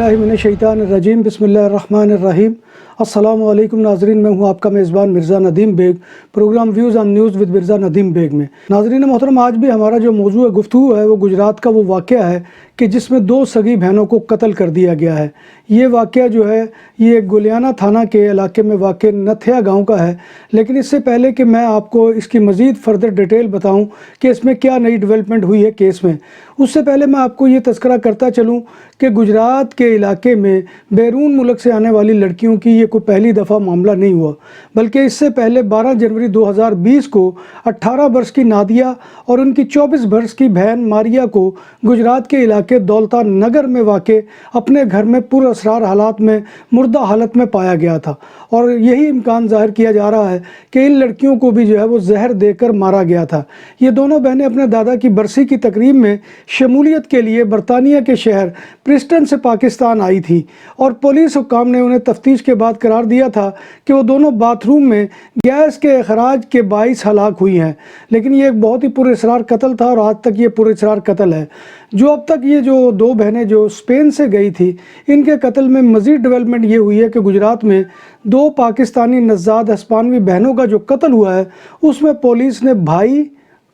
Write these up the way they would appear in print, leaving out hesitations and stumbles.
बिस्मिल्लाहि मिनश्शैतानिर्रजीम बिस्मिल्लाहिर्रहमानिर्रहीम। अस्सलामु अलैकुम नाजरीन, मैं हूं आपका मेज़बान Mirza Nadeem Baig, programme views on news with Mirza Nadeem Baig में। नाजरीन मोहतरम, आज भी हमारा जो मौजू गुफ्तगू है वो गुजरात का वो वाक़या है कि जिसमें दो सगी बहनों को कत्ल कर दिया गया है। ये वाक़या जो है ये गुलियाना थाना के इलाके में वाक़ नथिया गाँव का है। लेकिन इससे पहले कि मैं आपको इसकी मज़ीद फर्दर डिटेल बताऊँ कि इसमें क्या नई डेवलपमेंट हुई है केस में, उससे पहले मैं आपको ये तज़किरा करता चलूँ कि गुजरात के इलाके में बैरून मुल्क से आने वाली लड़कियों की ये कोई पहली दफ़ा मामला नहीं हुआ, बल्कि इससे पहले 12 जनवरी 2020 को 18 वर्ष की नादिया और उनकी 24 वर्ष की बहन मारिया को गुजरात के इलाके दौलता नगर में वाक़े अपने घर में पुरअसरार हालात में मुर्दा हालत में पाया गया था। और यही इम्कान ज़ाहिर किया जा रहा है कि इन लड़कियों को भी जो है वो जहर देकर मारा गया था। ये दोनों बहनें अपने दादा की बरसी की तकरीब में शमूलियत के लिए बरतानिया के शहर प्रिस्टन से पाकिस्तान आई थी और पुलिस हुक्काम ने उन्हें तफ्तीश के बाद करार दिया था कि वो दोनों बाथरूम में गैस के अखराज के बाइस हलाक हुई हैं। लेकिन ये एक बहुत ही पुरअसरार कत्ल था और आज तक ये पुरअसरार कत्ल है। जो अब तक ये जो दो बहनें जो स्पेन से गई थी, इनके कत्ल में मज़ीद डेवलपमेंट ये हुई है कि गुजरात में दो पाकिस्तानी नज़ाद हस्पानवी बहनों का जो कत्ल हुआ है उसमें पुलिस ने भाई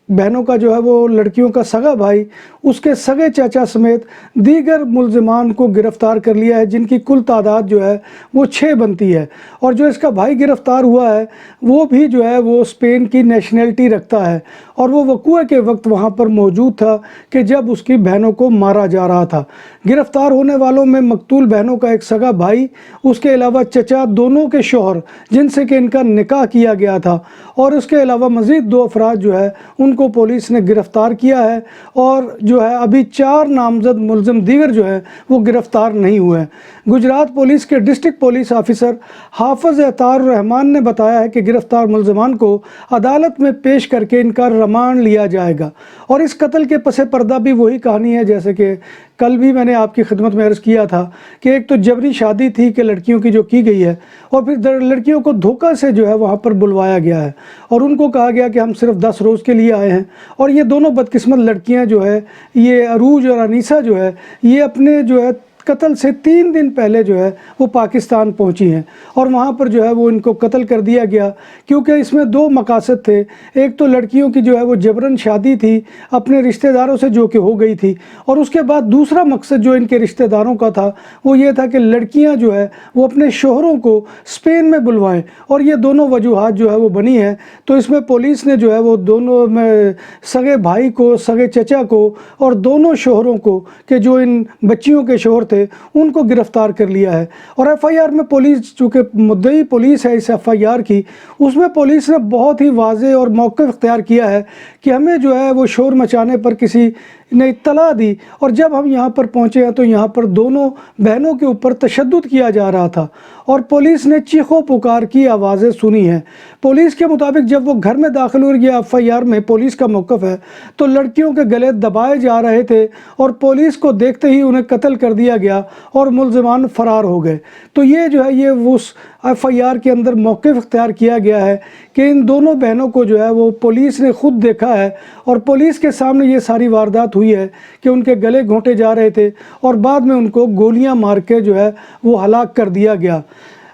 बहनों का जो है वो लड़कियों का सगा भाई, उसके सगे चाचा समेत दीगर मुलजिमान को गिरफ़्तार कर लिया है, जिनकी कुल तादाद जो है वो 6 बनती है। और जो इसका भाई गिरफ़्तार हुआ है वो भी जो है वो स्पेन की नेशनलिटी रखता है और वो वक़ूए के वक्त वहाँ पर मौजूद था कि जब उसकी बहनों को मारा जा रहा था। गिरफ़्तार होने वालों में मकतूल बहनों का एक सगा भाई, उसके अलावा चचा, दोनों के शौहर जिनसे कि इनका निकाह किया गया था, और उसके अलावा मज़ीद 2 अफराद जो है उनको पुलिस ने गिरफ़्तार किया है। और जो है अभी 4 नामज़द मुलज़िम दीगर जो है वो गिरफ़्तार नहीं हुए हैं। गुजरात पुलिस के डिस्ट्रिक्ट पुलिस ऑफिसर हाफिज़ अतार रहमान ने बताया है कि गिरफ़्तार मुलज़िमान को अदालत में पेश करके इनका रिमांड लिया जाएगा। और इस कत्ल के पसे पर्दा भी वही कहानी है जैसे कि कल भी मैंने आपकी खिदमत में अर्ज़ किया था कि एक तो जबरी शादी थी कि लड़कियों की जो की गई है, और फिर लड़कियों को धोखा से जो है वहाँ पर बुलवाया गया है और उनको कहा गया कि हम सिर्फ 10 रोज़ के लिए आए हैं। और ये दोनों बदकिस्मत लड़कियाँ जो है, ये अरूज और अनीसा जो है, ये अपने जो है कत्ल से 3 दिन पहले जो है वो पाकिस्तान पहुंची हैं और वहाँ पर जो है वो इनको कत्ल कर दिया गया, क्योंकि इसमें 2 मकासद थे। एक तो लड़कियों की जो है वो जबरन शादी थी अपने रिश्तेदारों से जो कि हो गई थी, और उसके बाद दूसरा मकसद जो इनके रिश्तेदारों का था वो ये था कि लड़कियाँ जो है वो अपने शोहरों को स्पेन में बुलवाएँ, और ये दोनों वजूहात जो है वो बनी है। तो इसमें पुलिस ने जो है वो दोनों में सगे भाई को, सगे चचा को और दोनों शोहरों को कि जो इन बच्चियों के शोहर थे उनको गिरफ्तार कर लिया है। और एफआईआर में पुलिस, चूँकि मुद्दई पुलिस है इस एफआईआर की, उसमें पुलिस ने बहुत ही वाज़ेह और मौक़िफ़ इख्तियार किया है कि हमें जो है वो शोर मचाने पर किसी ने इत्तला दी, और जब हम यहाँ पर पहुँचे हैं तो यहाँ पर दोनों बहनों के ऊपर तशद्दुद किया जा रहा था और पुलिस ने चीखों पुकार की आवाज़ें सुनी हैं। पुलिस के मुताबिक जब वो घर में दाखिल हुए, ये एफआईआर में पुलिस का मौक़िफ़ है, तो लड़कियों के गले दबाए जा रहे थे और पुलिस को देखते ही उन्हें कत्ल कर दिया गया और मुलज़िमान फ़रार हो गए। तो ये जो है ये उस एफआईआर के अंदर मौक़िफ़ इख्तियार किया गया है कि इन दोनों बहनों को जो है वो पुलिस ने ख़ुद देखा है और पुलिस के सामने ये सारी वारदात हुई है कि उनके गले घोंटे जा रहे थे और बाद में उनको गोलियां मार के जो है वो हलाक कर दिया गया।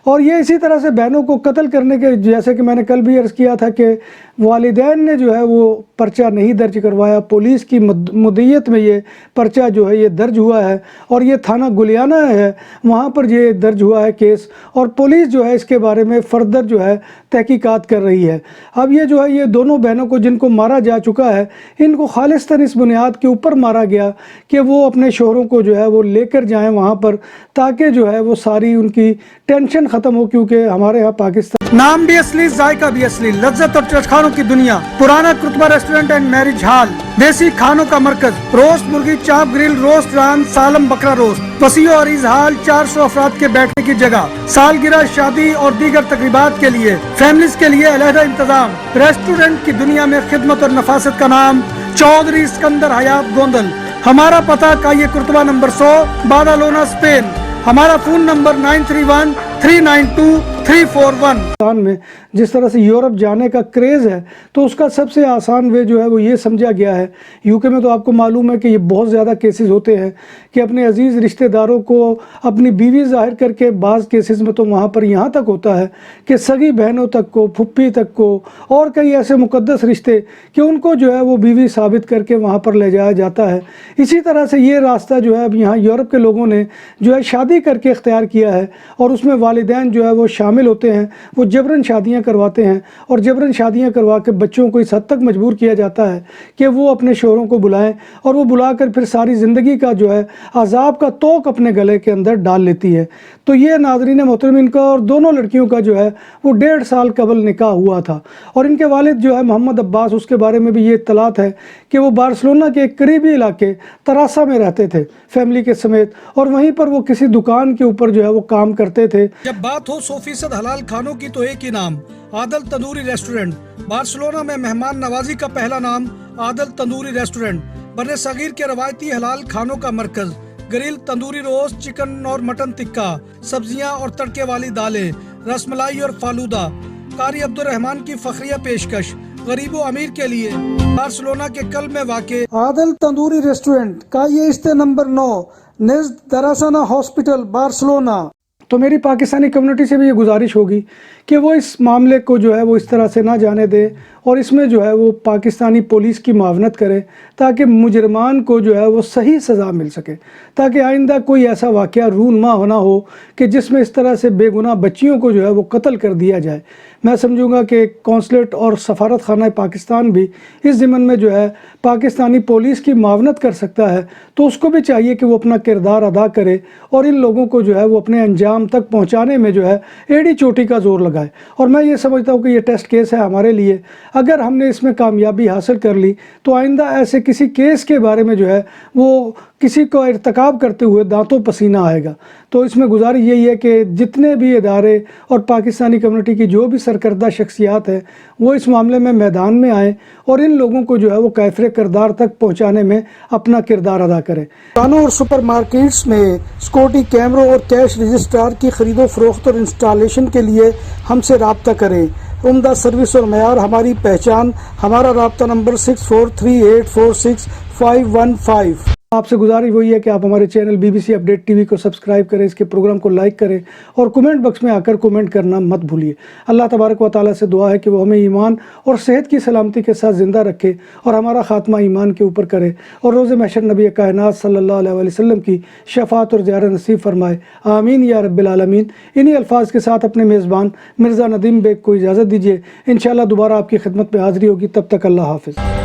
और ये इसी तरह से बहनों को कत्ल करने के, जैसे कि मैंने कल भी अर्ज़ किया था कि वालिदैन ने जो है वो पर्चा नहीं दर्ज करवाया, पुलिस की मुद्दइयत में ये पर्चा जो है ये दर्ज हुआ है और ये थाना गुलियाना है वहाँ पर ये दर्ज हुआ है केस, और पुलिस जो है इसके बारे में फ़र्दर जो है तहकीकात कर रही है। अब ये जो है ये दोनों बहनों को जिनको मारा जा चुका है, इनको खालिस्तन इस बुनियाद के ऊपर मारा गया कि वो अपने शोहरों को जो है वो लेकर जाएँ वहाँ पर, ताकि जो है वो सारी उनकी टेंशन ख़त्म हो, क्योंकि हमारे यहाँ पाकिस्तान नाम भी असली, जायका भी असली, लज्जत और चटखानों की दुनिया, पुराना कुतबा रेस्टोरेंट एंड मैरिज हॉल, देसी खानों का मरकज, रोस्ट मुर्गी, चाप ग्रिल, रोस्ट रान, सालम बकरा रोस्ट, वसीओ और इजहाल, 400 अफराद के बैठने की जगह, सालगिरह, शादी और दीगर तकरीबात के लिए, फैमिलीज के लिए अलहदा इंतजाम। रेस्टोरेंट की दुनिया में खिदमत और नफासत का नाम चौधरी सिकंदर हयात गोंदल। हमारा पता काये कुर्तबा नंबर 100, बादालोना, स्पेन। हमारा फ़ोन नंबर 931392 341 میں جس طرح سے یورپ جانے کا کریز ہے تو اس کا سب سے آسان وے جو ہے وہ یہ سمجھا گیا ہے. یو کے میں تو آپ کو معلوم ہے کہ یہ بہت زیادہ کیسز ہوتے ہیں کہ اپنے عزیز رشتہ داروں کو اپنی بیوی ظاہر کر کے، بعض کیسز میں تو وہاں پر یہاں تک ہوتا ہے کہ سگی بہنوں تک کو، پھپھی تک کو، اور کئی ایسے مقدس رشتے کہ ان کو جو ہے وہ بیوی ثابت کر کے وہاں پر لے جایا جاتا ہے. اسی طرح سے یہ راستہ جو ہے اب یہاں یورپ کے لوگوں نے جو ہے شادی کر کے اختیار کیا ہے، اور اس میں والدین جو ہے وہ شامل ہوتے ہیں. وہ جبراً شادیاں کرواتے ہیں، اور جبراً شادیاں کروا کے بچوں کو اس حد تک مجبور کیا جاتا ہے کہ وہ اپنے شوہروں کو بلائیں، اور وہ بلا کر پھر ساری زندگی کا جو ہے عذاب کا توق اپنے گلے کے اندر ڈال لیتی ہے. تو یہ ناظرین محترم، ان کا اور دونوں لڑکیوں کا جو ہے وہ 1.5 سال قبل نکاح ہوا تھا. اور ان کے والد جو ہے محمد عباس، اس کے بارے میں بھی یہ اطلاعات ہے کہ وہ بارسلونا کے ایک قریبی علاقے تراسا میں رہتے تھے فیملی کے سمیت، اور وہیں پر وہ کسی دکان کے اوپر جو ہے وہ کام کرتے تھے. جب بات ہو 100% حلال کھانوں کی تو ایک ہی نام، عادل تندوری ریسٹورنٹ. بارسلونا میں مہمان نوازی کا پہلا نام عادل تندوری ریسٹورنٹ، بر صغیر کے روایتی حلال کھانوں کا مرکز. گریل تندوری روسٹ، چکن اور مٹن ٹکا، سبزیاں اور تڑکے والی دالیں، رس ملائی اور فالودہ. قاری عبد الرحمن کی فخریہ پیشکش غریب و امیر کے لیے. بارسلونا کے قلب میں واقع عادل تندوری ریسٹورنٹ کا یہ استے نمبر 9 نزد دراسانہ ہاسپٹل بارسلونا. تو میری پاکستانی کمیونٹی سے بھی یہ گزارش ہوگی کہ وہ اس معاملے کو جو ہے وہ اس طرح سے نہ جانے دے، اور اس میں جو ہے وہ پاکستانی پولیس کی معاونت کرے تاکہ مجرمان کو جو ہے وہ صحیح سزا مل سکے، تاکہ آئندہ کوئی ایسا واقعہ رونما ہونا ہو کہ جس میں اس طرح سے بے گناہ بچیوں کو جو ہے وہ قتل کر دیا جائے. میں سمجھوں گا کہ قونصلیٹ اور سفارت خانہ پاکستان بھی اس ضمن میں جو ہے پاکستانی پولیس کی معاونت کر سکتا ہے، تو اس کو بھی چاہیے کہ وہ اپنا کردار ادا کرے اور ان لوگوں کو جو ہے وہ اپنے انجام تک پہنچانے میں جو ہے ایڑی چوٹی کا زور لگائے. اور میں یہ سمجھتا ہوں کہ یہ ٹیسٹ کیس ہے ہمارے لیے. اگر ہم نے اس میں کامیابی حاصل کر لی تو آئندہ ایسے کسی کیس کے بارے میں جو ہے وہ کسی کو ارتکاب کرتے ہوئے دانتوں پسینہ آئے گا. تو اس میں گزارش یہی ہے کہ جتنے بھی ادارے اور پاکستانی کمیونٹی کی جو بھی سرکردہ شخصیات ہیں وہ اس معاملے میں میدان میں آئیں اور ان لوگوں کو جو ہے وہ کیفر کردار تک پہنچانے میں اپنا کردار ادا کریں. دکانوں اور سپر مارکیٹس میں سیکورٹی کیمروں اور کیش رجسٹرار کی خرید و فروخت اور انسٹالیشن کے لیے ہم سے رابطہ کریں. عمدہ سروس اور معیار ہماری پہچان. ہمارا رابطہ نمبر 6438465515. آپ سے گزارش وہی ہے کہ آپ ہمارے چینل BBC اپڈیٹ TV کو سبسکرائب کریں، اس کے پروگرام کو لائک کریں، اور کومنٹ باکس میں آ کر کومنٹ کرنا مت بھولیے. اللہ تبارک و تعالیٰ سے دعا ہے کہ وہ ہمیں ایمان اور صحت کی سلامتی کے ساتھ زندہ رکھے اور ہمارا خاتمہ ایمان کے اوپر کرے، اور روز محشر نبی کائنات صلی اللہ علیہ وسلم کی شفاعت اور زیارت نصیب فرمائے. آمین یا رب العالمین. انہی الفاظ کے ساتھ اپنے میزبان مرزا ندیم بیگ کو اجازت دیجیے. انشاءاللہ دوبارہ آپ کی خدمت میں حاضری ہوگی. تب تک اللہ حافظ.